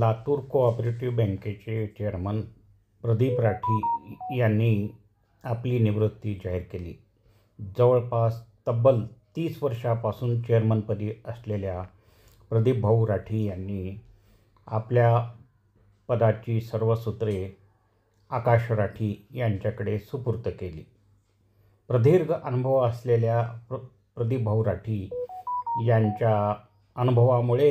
Latur cooperative बँकेचे chairman Pradeep Rathi यांनी आपली निवृत्ती जाहीर केली. जवळपास तब्बल 30 वर्षापासून चेअरमनपदी असलेल्या प्रदीप भाऊ राठी यांनी आपल्या पदाची सर्व सूत्रे आकाश राठी यांच्याकडे सुपूर्द केली. प्रदीर्घ अनुभव असलेल्या प्रदीप भाऊ राठी यांच्या अनुभवामुळे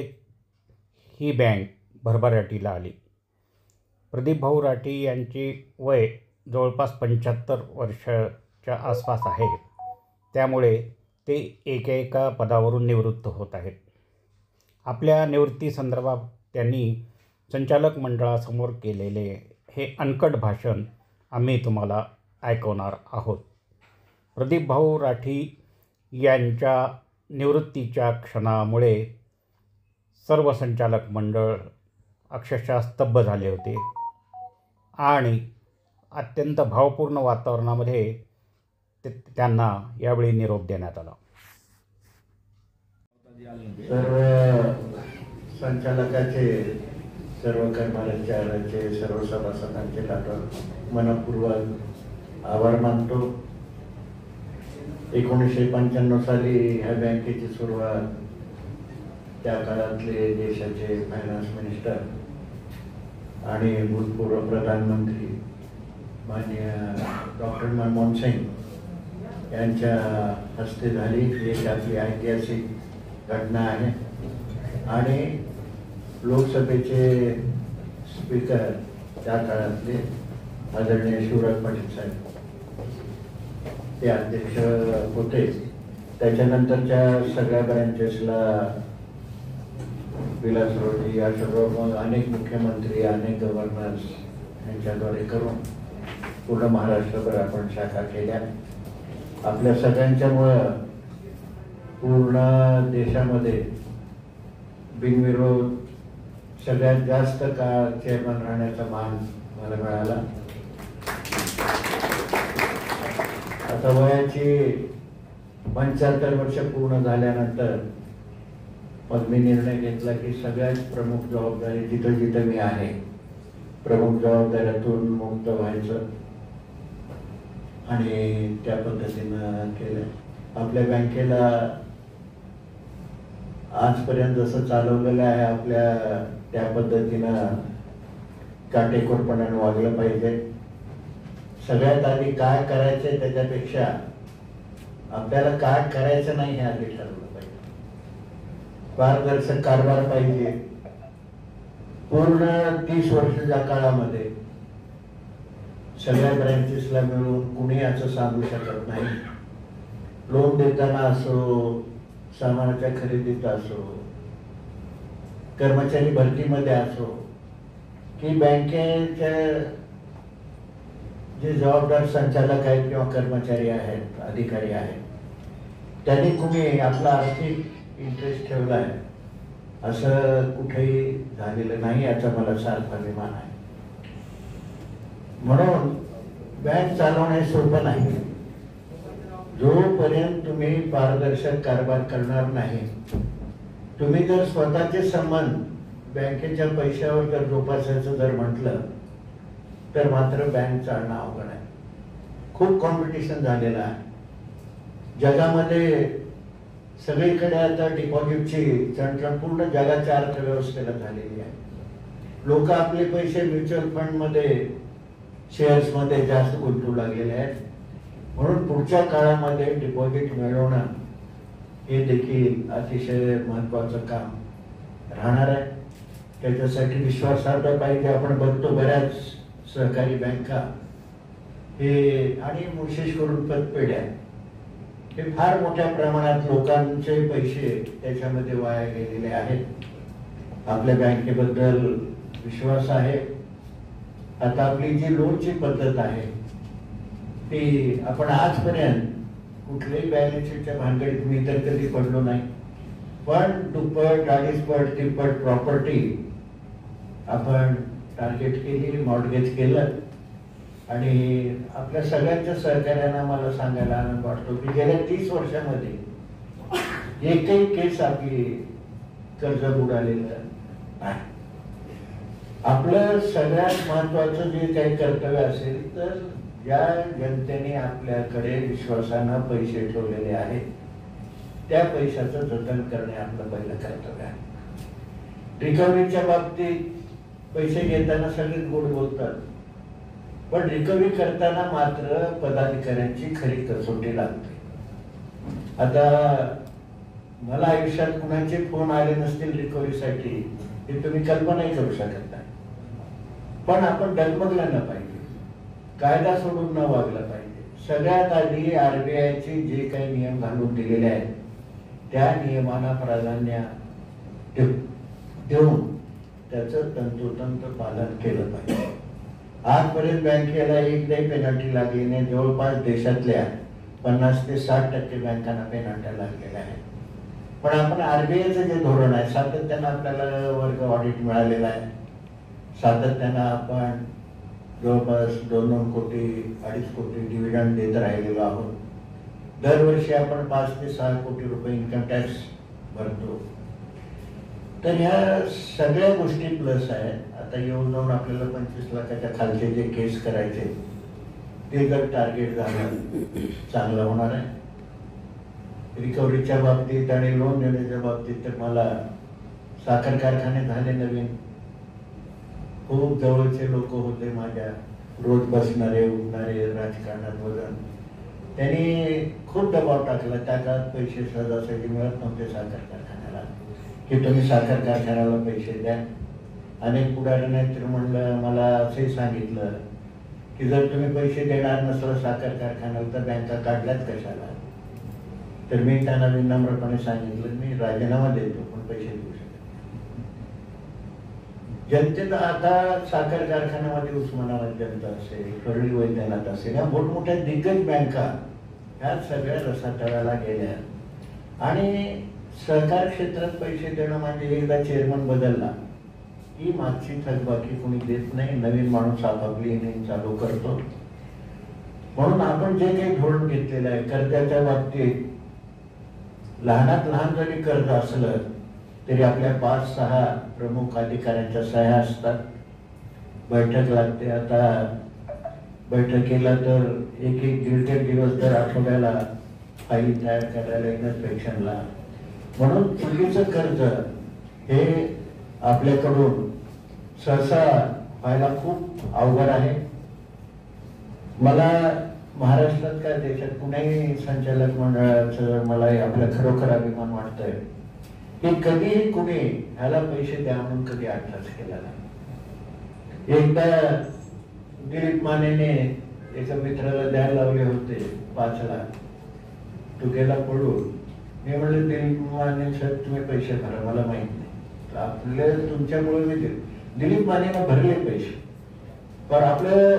ही बँक भरभराटीला आली. प्रदीप भाऊ राठी यांची वय जवळपास 75 वर्षाच्या आसपास आहे. त्यामुळे ते एकेका पदावरून निवृत्त होत आहेत. आपल्या निवृत्तीसंदर्भात त्यांनी संचालक मंडळासमोर केलेले हे अनकट भाषण आम्ही तुम्हाला ऐकवणार आहोत. प्रदीप भाऊ राठी यांच्या निवृत्तीच्या क्षणामुळे सर्व संचालक मंडळ अक्षरशः स्तब्ध झाले होते आणि अत्यंत भावपूर्ण वातावरणामध्ये त्यांना यावेळी निरोप देण्यात आला. सर्व संचालकाचे, सर्व कर्मचाऱ्यांचे, सर्व सभासदांचे मनपूर्वक आभार मानतो. 1995 साली ह्या बँकेची सुरुवात त्या काळातले देशाचे फायनान्स मिनिस्टर आणि भूतपूर्व प्रधानमंत्री माननीय डॉक्टर मनमोहन सिंग यांच्या हस्ते झाली. एक आपली ऐतिहासिक घटना आहे. आणि लोकसभेचे स्पीकर त्या काळातले आदरणीय शिवराज पाटील साहेब ते अध्यक्ष होते. त्याच्यानंतरच्या सगळ्या ब्रँचेसला विलासरावजी, अशोकराव, अनेक मुख्यमंत्री, अनेक गव्हर्नर्स यांच्याद्वारे करून पूर्ण महाराष्ट्रभर आपण शाखा केल्या. आपल्या सगळ्यांच्यामुळं पूर्ण देशामध्ये बिनविरोध सगळ्यात जास्त काळ चेअरमन राहण्याचा मान मला मिळाला. आता वयाची 75 वर्ष पूर्ण झाल्यानंतर मग मी निर्णय घेतला की सगळ्यात प्रमुख जबाबदारी जिथं जिथं मी आहे, प्रमुख जबाबदाऱ्यातून मुक्त व्हायचं आणि त्या पद्धतीनं केलं. आपल्या बँकेला आजपर्यंत जसं चालवलेलं आहे आपल्या त्या पद्धतीनं काटेकोरपणाने वागलं पाहिजे. सगळ्यात आधी काय करायचं त्याच्यापेक्षा आपल्याला काय करायचं नाही हे आधी ठरवलं पाहिजे. पारदर्शक कारभार पाहिजे. पूर्ण 30 वर्षाच्या काळामध्ये सगळ्या ब्रँचेसला मिळून कुणी असं सांगू शकत नाही, लोन देताना असो, सामानाच्या खरेदीत असो, कर्मचारी भरतीमध्ये असो, की बँकेचे जे जबाबदार संचालक आहेत किंवा कर्मचारी आहेत, अधिकारी आहेत, त्यांनी कुणी आपला आर्थिक इंटरेस्ट ठेवला आहे असं कुठेही झालेलं नाही, याचा मला सार्थ अभिमान आहे. म्हणून बँक चालवणे सोपं नाही. जोपर्यंत तुम्ही पारदर्शक कारभार करणार नाही, तुम्ही जर स्वतःचे संबंध बँकेच्या पैशावर जर जोपासायचं जर म्हटलं तर मात्र बँक चालणं अवघड आहे. खूप कॉम्पिटिशन झालेलं आहे जगामध्ये. सगळीकडे आता डिपॉझिटची चणचण पूर्ण जगाच्या अर्थव्यवस्थेला झालेली आहे. लोक आपले पैसे म्युच्युअल फंडमध्ये, शेअर्समध्ये जास्त गुंतवू लागलेले आहेत. म्हणून पुढच्या काळामध्ये डिपॉझिट मिळवणं हे देखील अतिशय महत्त्वाचं काम राहणार आहे. त्याच्यासाठी विश्वासार्हता पाहिजे. आपण बघतो बऱ्याच सहकारी बँका हे आणि विशेष करून पतपेढ्या हे फार मोठ्या प्रमाणात लोकांचे पैसे त्याच्यामध्ये वाया गेलेले आहेत. आपल्या बँकेबद्दल विश्वास आहे. आता आपली जी लोनची पद्धत आहे ती आपण आजपर्यंत कुठल्याही बॅलन्स शीटच्या भानगडीत मी तर कधी पडलो नाही. पण दुप्पट, अडीचपट, तिप्पट प्रॉपर्टी आपण टार्गेट केली, मॉर्टगेज केलं. आणि आपल्या सगळ्यांच्या सहकार्यानं मला सांगायला आनंद वाटतो की गेल्या 30 वर्षामध्ये एकही केस आपली कर्ज बुडालेलं आहे. आपलं सगळ्यात महत्वाचं जे काही कर्तव्य असेल तर ज्या जनतेने आपल्याकडे विश्वासानं पैसे ठेवलेले आहेत त्या पैशाचं जतन करणे आपलं पहिलं कर्तव्य आहे. रिकव्हरीच्या बाबतीत पैसे घेताना सगळेच गोड बोलतात, पण रिकव्हरी करताना मात्र पदाधिकाऱ्यांची खरी कसोटी लागते. आता मला आयुष्यात कुणाचे फोन आले नसतील रिकव्हरीसाठी हे तुम्ही कल्पनाही करू शकत नाही, पण आपण डगमगलं न पाहिजे, कायदा सोडून न वागलं पाहिजे. सगळ्यात आधी RBIचे जे काही नियम घालून दिलेले आहेत त्या नियमांना प्राधान्य देऊन त्याचं तंतोतंत पालन केलं पाहिजे. आजपर्यंत बँकेला एकदाही पेनल्टी लागली नाही. जवळपास देशातल्या 50 ते 60% बँकांना पेनल्ट्या लागलेल्या आहेत. पण आपण RBIचं जे धोरण आहे सातत्यानं आपल्याला वर्ग ऑडिट मिळालेला आहे. सातत्यानं आपण जवळपास 2 कोटी 2.5 कोटी डिव्हिडंड देत राहिलेलो आहोत. दरवर्षी आपण 5 ते 6 कोटी रुपये इन्कम टॅक्स भरतो. तर ह्या सगळ्या गोष्टी प्लस आहेत. आता येऊन जाऊन आपल्याला 25 लाखाच्या खालचे जे केस करायचे ते जर टार्गेट झालं चांगलं होणार आहे. रिकव्हरीच्या बाबतीत आणि लोन देण्याच्या बाबतीत तर मला साखर कारखाने झाले नवीन, खूप जवळचे लोक होते माझ्या, रोज बसणारे उठणारे, राजकारणात वजन, त्यांनी खूप दबाव टाकला. त्या काळात पैसे सहजासहजी मिळत नव्हते साखर कारखान्याला की तुम्ही साखर कारखान्याला पैसे द्या. अनेक पुढाऱ्यांनी तर म्हणलं, मला असंही सांगितलं की जर तुम्ही पैसे देणार नसलं साखर कारखान्याला तर बँका काढल्यात कशाला. तर मी त्यांना विनम्रपणे सांगितलं मी राजीनामा देतो पण पैसे देऊ शकत नाही. जनतेला आता साखर कारखान्यामध्ये उस्मानाबाद जनता असेल, परळी वैद्यनाथ असेल, या मोठमोठ्या दिग्गज बँका ह्या सगळ्या रसातळाला गेल्या. आणि सहकार क्षेत्रात पैसे देणं म्हणजे एकदा चेअरमन बदलला की मागची थकबाकी कोणी देत नाही, नवीन माणूस आपापली इनिंग चालू करतो. म्हणून आपण जे काही धोरण घेतलेलं आहे कर्जाच्या बाबतीत, लहानात लहान जरी कर्ज असलं तरी आपल्या 5-6 प्रमुख अधिकाऱ्यांच्या सह्या असतात. बैठक लागते. आता बैठकीला तर 1-1, 1.5 दिवस दर आठवड्याला फाईल तयार करायला इन्स्पेक्शनला. म्हणून चुकीचं कर्ज हे आपल्याकडून सहसा व्हायला खूप अवघड आहे. मला महाराष्ट्रात काय देशात कुणाही संचालक मंडळाचं मला आपल्या खरोखर अभिमान वाटतोय की कधीही कुणी ह्याला पैसे द्या म्हणून कधी अट्टास केला नाही. एकदा दिलीप मानेने एका मित्राला द्यायला लावले होते 5 लाख, तो गेला पळून. मी म्हणलं दिलीप माने साहेब तुम्ही पैसे भरा, मला माहित नाही, आपले तुमच्यामुळे मी दिलीप मानेनं भरले पैसे, पण आपलं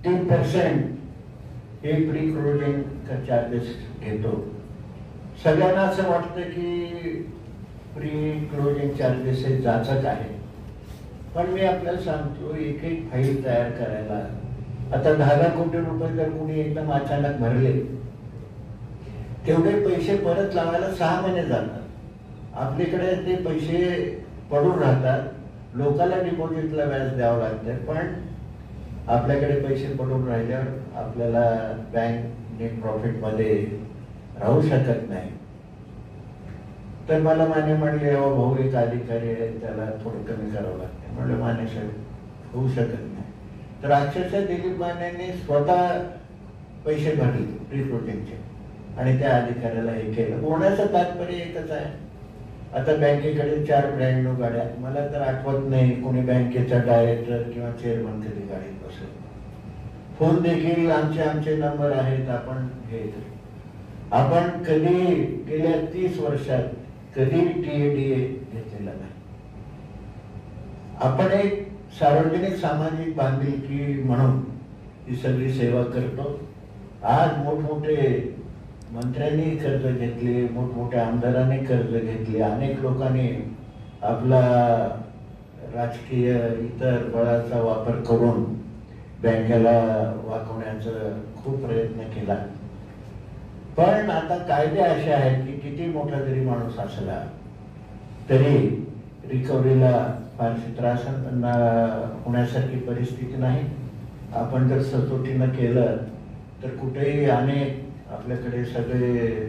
3% हे प्री क्लोजिंग चार्जेस घेतो. सगळ्यांना असं वाटतं की प्री क्लोजिंग चार्जेस हे जाचक आहे, पण मी आपल्याला सांगतो एक फाईल तयार करायला आता 10 कोटी रुपये जर कोणी एकदम अचानक भरले, तेवढे पैसे परत लावायला 6 महिने जातात. आपल्याकडे ते पैसे पडून राहतात, लोकांना डिपॉझिटला व्याज द्यावं लागतं, पण आपल्याकडे पैसे पडून राहिल्यावर आपल्याला बँक नेट प्रॉफिट मध्ये राहू शकत नाही. तर मला माने म्हणले, अहो भाऊ एक अधिकारी आहे त्याला थोडं कमी करावं लागतं. म्हणलं माने साहेब होऊ शकत नाही. तर अक्षरशः दिलीप मानेने स्वतः पैसे भरले प्री क्लोजिंगचे आणि त्या अधिकाऱ्याला हे केलं. बोलण्याचं तात्पर्य एकच आहे, आता बँकेकडे 4 ब्रँड न्यू गाड्या, मला तर आठवत नाही कोणी बँकेचा डायरेक्टर किंवा चेअरमन कधी गाडीत बसत. फोन देखील आमचे नंबर आहेत. आपण कधी गेल्या 30 वर्षात कधी TADA घेतलेला नाही. आपण एक सार्वजनिक सामाजिक बांधिलकी म्हणून ही सगळी सेवा करतो. आज मोठमोठे मंत्र्यांनी कर्ज घेतले, मोठमोठ्या आमदारांनी कर्ज घेतले, अनेक लोकांनी आपला राजकीय इतर बळाचा वापर करून बँकेला वाकवण्याचा खूप प्रयत्न केला. पण आता कायदे असे आहेत की किती मोठा जरी माणूस असला तरी रिकव्हरीला फारशी त्रास होण्यासारखी परिस्थिती नाही. आपण जर सचोटीनं केलं तर कुठेही अनेक आपल्याकडे सगळे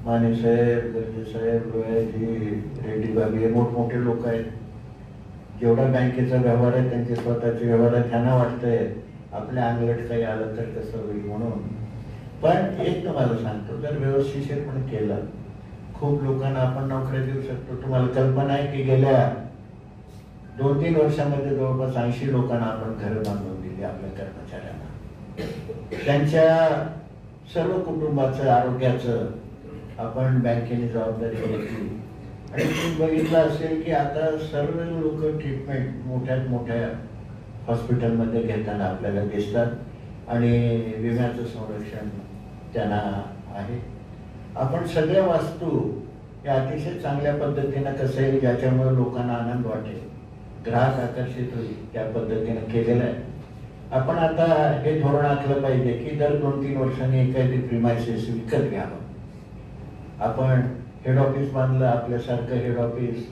माने साहेब, गर्जे साहेब, लोयाजी, रेड्डी बाबी हे मोठमोठे लोक आहेत. जेवढा बँकेचा व्यवहार आहे त्यांचे स्वतःचे व्यवहार आहे, त्यांना वाटतंय आपल्या अंगलट काही आलं तर कसं होईल म्हणून. पण एक तुम्हाला सांगतो, जर व्यवस्थितपणे केलं खूप लोकांना आपण नोकऱ्या देऊ शकतो. तुम्हाला कल्पना आहे की गेल्या 2-3 वर्षामध्ये जवळपास 80 लोकांना आपण घरं बांधून दिली आपल्या कर्मचाऱ्यांना. त्यांच्या सर्व कुटुंबाचं आरोग्याचं आपण बँकेने जबाबदारी घेतली. आणि तुम्ही बघितलं असेल की आता सर्व लोक ट्रीटमेंट मोठ्यात मोठ्या हॉस्पिटलमध्ये घेताना आपल्याला दिसतात आणि विम्याचं संरक्षण त्यांना आहे. आपण सगळ्या वास्तू या अतिशय चांगल्या पद्धतीनं कसं येईल ज्याच्यामुळे लोकांना आनंद वाटेल, ग्राहक आकर्षित होईल त्या पद्धतीनं केलेलं आहे. आपण आता हे धोरण आखलं पाहिजे की दर 2-3 वर्षांनी एखादी प्रिमायसेस विकत घ्यावं. आपण हेड ऑफिस बांधलं, आपल्यासारखं हेड ऑफिस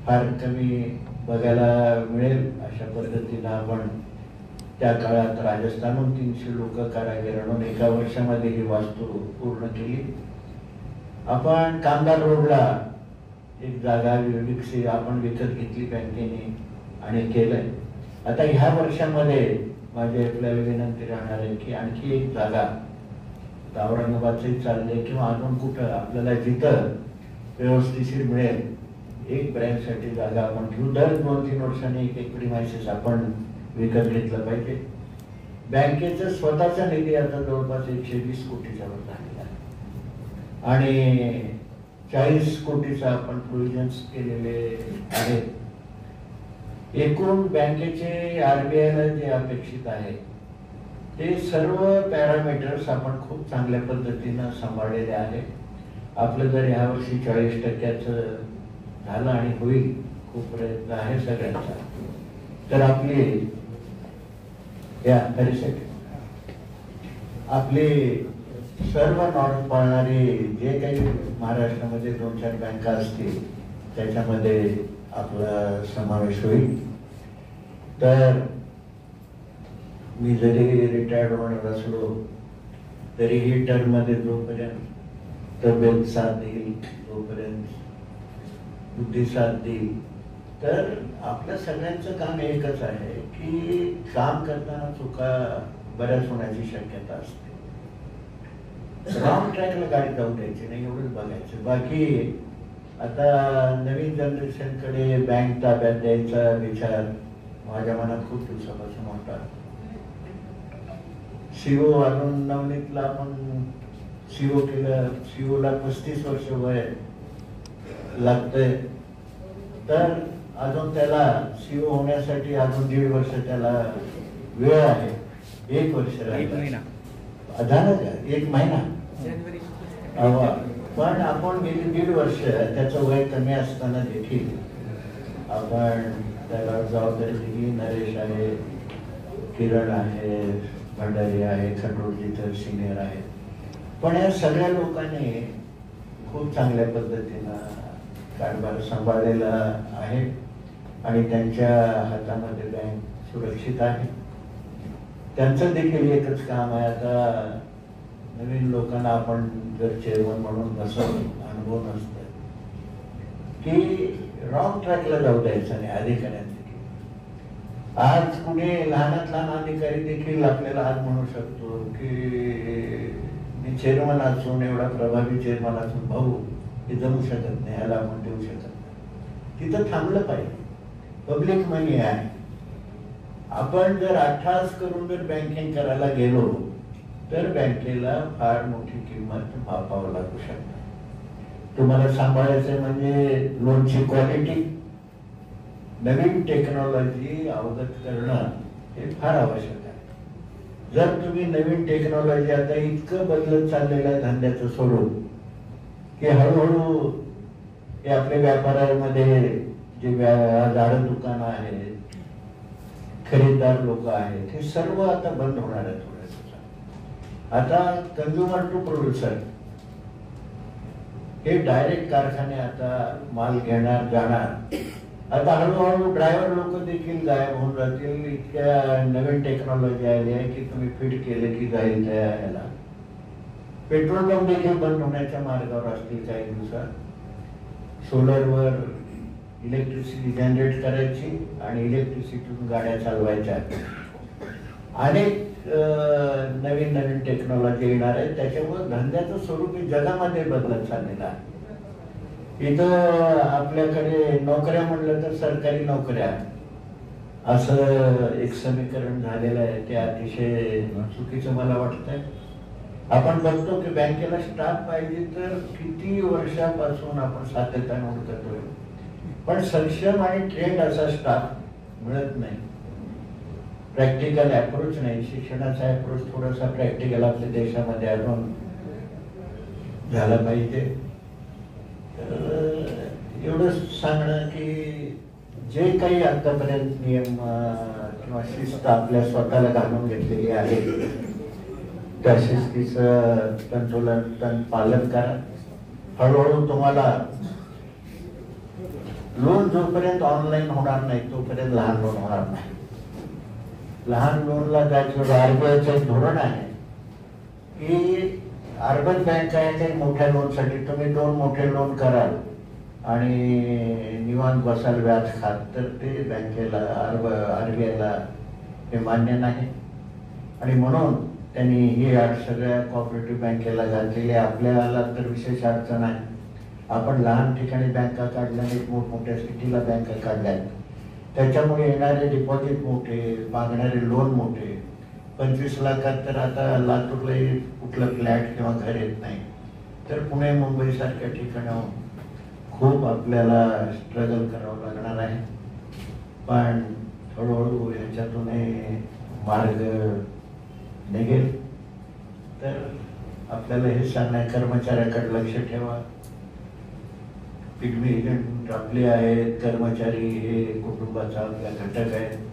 फार कमी बघायला मिळेल अशा पद्धतीनं आपण त्या काळात राजस्थानहून 300 लोक कारागीर आणून एका वर्षामध्ये ही वास्तू पूर्ण केली. आपण कामगार रोडला एक जागा आपण विकत घेतली बँकेने आणि केलंय. आता ह्या वर्षामध्ये माझी आपल्याला विनंती राहणार आहे की आणखी एक जागा औरंगाबादची चालले किंवा अजून कुठं आपल्याला जिथं व्यवस्थिशीर मिळेल एक ब्रँचसाठी जागा आपण घेऊ. दर 2-3 वर्षांनी एक प्रिमायसेस आपण विकत घेतलं पाहिजे. बँकेचा स्वतःचा निधी आता जवळपास 120 कोटीच्या वर झालेला आहे आणि 40 कोटीचा आपण प्रोव्हिजन्स केलेले आहेत. एकूण बँकेचे RBI जे अपेक्षित आहे ते सर्व पॅरामीटर्स आपण खूप चांगल्या पद्धतीनं सांभाळलेले आहे. आपलं जर यावर्षी 40% झालं आणि होईल, खूप प्रयत्न आहे सगळ्यांचा, तर आपली सर्व नॉर्म्स पाळणारी जे काही महाराष्ट्रामध्ये 2-4 बँका असतील त्याच्यामध्ये आपला समावेश होईल. तर मी जरी रिटायर्ड होणार असलो तरीही टर्ममध्ये जोपर्यंत तब्येत साथ देईल, जोपर्यंत बुद्धी साथ देईल, तर आपल्या सगळ्यांचं काम एकच आहे की काम करताना चुका बऱ्याच होण्याची शक्यता असते. रॉंग ट्रॅकला गाडी जाऊ द्यायची नाही, एवढंच बघायचं. बाकी आता नवीन जनरेशनकडे बँक ताब्यात द्यायचा विचार माझ्या मनात खूप दिवसापासून होता. CO अजून नवनीतला आपण CO केलं, CO ला 35 वर्ष वय लागतंय, तर अजून त्याला CO होण्यासाठी अजून 1.5 वर्ष त्याला वेळ आहे. 1 वर्ष झालं का? 1 महिना. पण आपण गेली 1.5 वर्ष त्याचं वय कमी असताना देखील आपण त्याला जबाबदारी दिली. नरेश आहे, किरण आहे, भंडारी आहे, खंडोळजी तर सिनियर आहे. पण या सगळ्या लोकांनी खूप चांगल्या पद्धतीनं कारभार सांभाळलेला आहे आणि त्यांच्या हातामध्ये बँक सुरक्षित आहे. त्यांचं देखील एकच काम आहे, आता नवीन लोकांना आपण जर चेअरमन म्हणून बसवलं, अनुभव नसतं की रॉंग ट्रॅकला जाऊ द्यायचं नाही अधिकाऱ्यांनी. आज कुणी लहानात लहान अधिकारी देखील आपल्याला आज म्हणू शकतो की मी चेअरमन असून, एवढा प्रभावी चेअरमन असून, भाऊ हे जमू शकत नाही, याला आपण देऊ शकत नाही. तिथं थांबलं पाहिजे. पब्लिक मनी आहे. आपण जर 18 करून जर बँकिंग करायला गेलो तर बँकेला फार मोठी किंमत वापरावं लागू शकते. तुम्हाला सांभाळायचं म्हणजे लोनची क्वालिटी, नवीन टेक्नॉलॉजी अवगत करणं हे फार आवश्यक आहे. जर तुम्ही नवीन टेक्नॉलॉजी आता इतकं बदलत चाललेलं आहे धंद्याचं सोडून की हळूहळू हे आपल्या व्यापारामध्ये जे झाडं दुकानं आहेत, खरीददार लोक आहेत, हे सर्व आता बंद होणार आहे. आता कंझ्युमर टू प्रोड्युसर हे डायरेक्ट कारखाने आता माल घेणार जाणार आता हळूहळू ड्रायव्हर लोक देखील गायब होऊन जातील. इतक्या नवीन टेक्नॉलॉजी आली आहे की तुम्ही फिट केले की जाईल त्या ह्याला. पेट्रोल पंप देखील बंद होण्याच्या मार्गावर असतील काही दिवसात. सोलरवर इलेक्ट्रिसिटी जनरेट करायची आणि इलेक्ट्रिसिटीतून गाड्या चालवायच्या. अनेक नवीन नवीन टेक्नॉलॉजी येणार आहे. त्याच्यामुळे धंद्याचं स्वरूप हे जगामध्ये बदलत चाललेलं आहे. इथं आपल्याकडे नोकऱ्या म्हणलं तर सरकारी नोकऱ्या असं एक समीकरण झालेलं आहे. ते अतिशय चुकीचं मला वाटतंय. आपण बघतो की बँकेला स्टाफ पाहिजे तर किती वर्षापासून आपण सातत्याने करतोय, पण सक्षम आणि ट्रेंड असा स्टाफ मिळत नाही. प्रॅक्टिकल अप्रोच नाही. शिक्षणाचा अप्रोच थोडासा प्रॅक्टिकल आपल्या देशामध्ये अजून झाला पाहिजे. एवढंच सांगणं की जे काही आतापर्यंत नियम किंवा शिस्त आपल्या स्वतःला घालून घेतलेली आहे त्या शिस्तीचं तंतोतंत पालन करा. हळूहळू तुम्हाला लोन जोपर्यंत ऑनलाईन होणार नाही तोपर्यंत लहान लोन होणार नाही. लहान लोनला त्याच्यावर आरबीआयचं एक धोरण आहे की अर्बन बँक आहे ते मोठ्या लोनसाठी तुम्ही 2 मोठे लोन कराल आणि निवांत बसाल व्याज खात, तर ते बँकेला आरबीआयला हे मान्य नाही. आणि म्हणून त्यांनी ही अट सगळ्या कोऑपरेटिव्ह बँकेला घातलेली. आपल्याला तर विशेष अडचण आहे. आपण लहान ठिकाणी बँका काढल्या नाहीत, मोठमोठ्या सिटीला बँका काढल्या आहेत. त्याच्यामुळे येणारे डिपॉझिट मोठे, मागणारे लोन मोठे. 25 लाखात तर आता लातूरला कुठलं फ्लॅट किंवा घर येत नाही, तर पुणे मुंबई सारख्या ठिकाणाहून खूप आपल्याला स्ट्रगल करावं लागणार आहे. पण हळूहळू ह्याच्यातून मार्ग निघेल. तर आपल्याला हे सांगणं, कर्मचाऱ्याकडे लक्ष ठेवा. पिगमी एजंट आपले आहेत, कर्मचारी हे कुटुंबाचा आपला घटक आहे.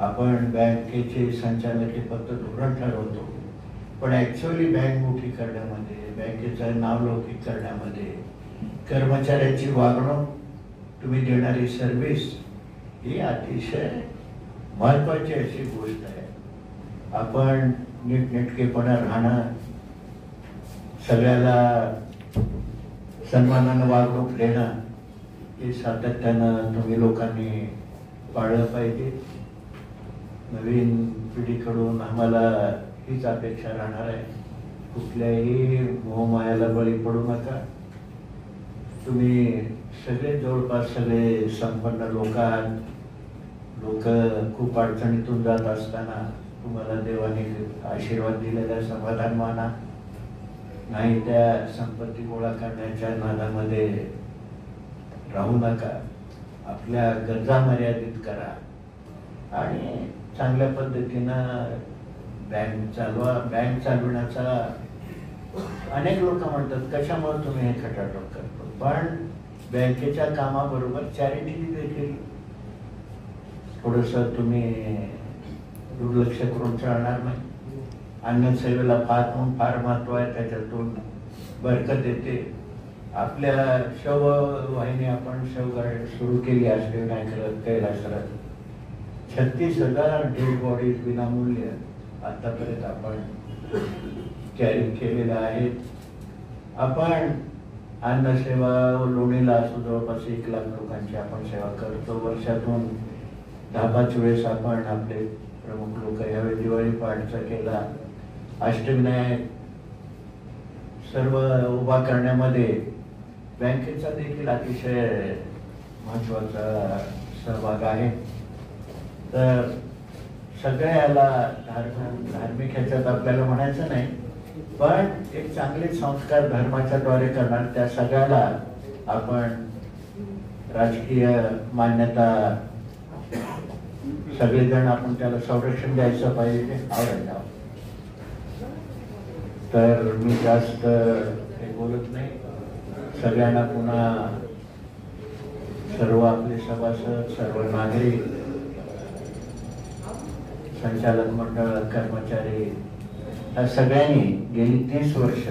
आपण बँकेचे संचालक हे फक्त धोरण ठरवतो, पण ऍक्च्युअली बँक मोठी करण्यामध्ये, बँकेचं नावलौकिक करण्यामध्ये, कर्मचाऱ्याची वागणूक, तुम्ही देणारी सर्व्हिस ही अतिशय महत्वाची अशी गोष्ट आहे. आपण नीटनेटकेपणा राहणं, सगळ्याला सन्मानानं वागणूक देणं हे सातत्यानं तुम्ही लोकांनी पाळलं पाहिजे. नवीन पिढीकडून आम्हाला हीच अपेक्षा राहणार आहे. कुठल्याही मोहमायाला बळी पडू नका. तुम्ही सगळे जवळपास सगळे संपन्न लोक आहात. लोक खूप अडचणीतून जात असताना तुम्हाला देवाने आशीर्वाद दिलेला समाधान माना. नाही त्या संपत्ती गोळा करण्याच्या नादामध्ये राहू नका. आपल्या गरजा मर्यादित करा आणि चांगल्या पद्धतीनं बँक चालवा. बँक चालवण्याचा अनेक लोक म्हणतात कशामुळे तुम्ही हे खटाटोप करतो, पण बँकेच्या कामाबरोबर चॅरिटी देखील थोडंसं तुम्ही दुर्लक्ष करून चालणार नाही. अन्नसेवेला फार महत्व आहे. त्याच्यातून बरकत येते. आपल्या शववाहिनी आपण शवगाडी सुरू केली असते नाही करत कैलासरात. 36,000 डेड बॉडीज विनामूल्य आतापर्यंत आपण कॅरी केलेल्या आहेत. आपण अन्नसेवा लोणीला असो जवळपास 1 लाख लोकांची आपण सेवा करतो. वर्षातून 10-5 वेळेस आपण आपले प्रमुख लोक यावेळी दिवाळी पहाटचा केला. अष्टविनायक सर्व उभा करण्यामध्ये बँकेचा देखील अतिशय महत्वाचा सहभाग आहे. तर सगळ्याला धार्मिक ह्याच्यात आपल्याला म्हणायचं नाही, पण एक चांगले संस्कार धर्माच्या द्वारे करणार त्या सगळ्याला आपण राजकीय मान्यता सगळेजण आपण त्याला संरक्षण द्यायचं पाहिजे. आवडायला तर मी जास्त हे बोलत नाही. सगळ्यांना पुन्हा सर्व आपले सभासद, सर्व नागरिक, संचालक मंडळ, कर्मचारी या सगळ्यांनी गेली 30 वर्ष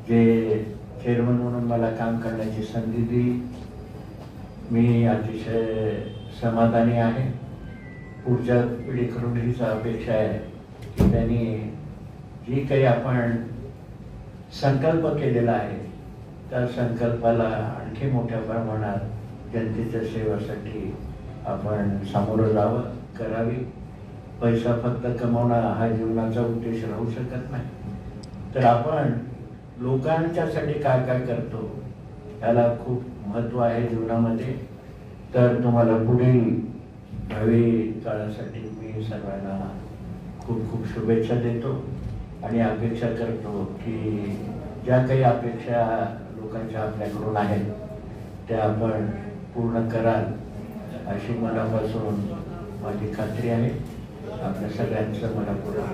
जे चेअरमन म्हणून मला काम करण्याची संधी दिली, मी अतिशय समाधानी आहे. पुढच्या पिढीकडून हीच अपेक्षा आहे की त्यांनी जी काही आपण संकल्प केलेला आहे त्या संकल्पाला आणखी मोठ्या प्रमाणात जनतेच्या सेवेसाठी आपण सामोरं जावं करावी. पैसा फक्त कमवणं हा जीवनाचा उद्देश राहू शकत नाही, तर आपण लोकांच्यासाठी काय काय करतो याला खूप महत्त्व आहे जीवनामध्ये. तर तुम्हाला पुढील भावी काळासाठी मी सर्वांना खूप खूप शुभेच्छा देतो आणि अपेक्षा करतो की ज्या काही अपेक्षा लोकांच्या आपल्याकडून आहेत त्या आपण पूर्ण कराल अशी मनापासून माझी खात्री आहे. आपल्या सगळ्यांचं मनापूर्वक